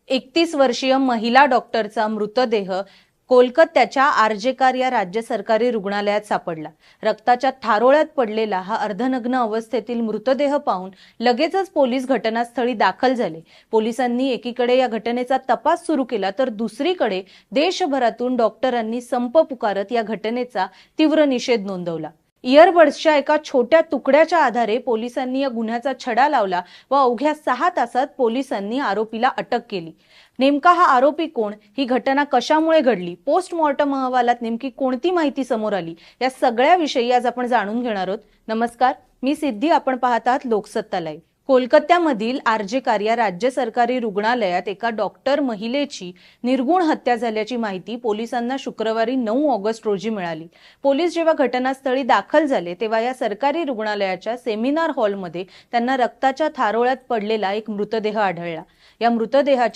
31 वर्षीय महिला डॉक्टरचा मृतदेह कोलकात्याच्या आरजेकर या राज्य सरकारी रुग्णालयात सापडला। रक्ताच्या थारोळ्यात पडलेला हा अर्धनग्न अवस्थेतील मृतदेह पाहून लगेचच पोलीस घटनास्थळी दाखल झाले। पोलिसांनी एकीकडे या घटनेचा तपास सुरू केला तर दुसरीकडे देशभरातून डॉक्टरांनी संप पुकारत या घटनेचा तीव्र निषेध नोंदवला। इयरबड्सच्या एका छोट्या तुकड्याच्या आधारे पोलिसांनी या गुन्ह्याचा छडा लावला व अवघ्या 6 तासात पोलिसांनी आरोपीला अटक केली। नेमका हा आरोपी कोण, ही घटना कशामुळे घडली, पोस्टमॉर्टम अहवालात नेमकी कोणती माहिती समोर आली, या सगळ्याविषयी आज आपण जाणून घेणार आहोत। नमस्कार, मी सिद्धी, आपण पाहत आहात लोकसत्ता लाईव्ह। कोलकात्यामधील आरजेकर या राज्य सरकारी रुग्णालयात एका डॉक्टर महिलेची निर्गुण हत्या झाल्याची माहिती पोलिसांना शुक्रवारी 9 ऑगस्ट रोजी मिळाली। पोलीस जेव्हा घटनास्थळी दाखल झाले तेव्हा या सरकारी रुग्णालयाच्या सेमिनार हॉलमध्ये त्यांना रक्ताच्या थारोळ्यात पडलेला एक मृतदेह आढळला। या मृतदेहाच्या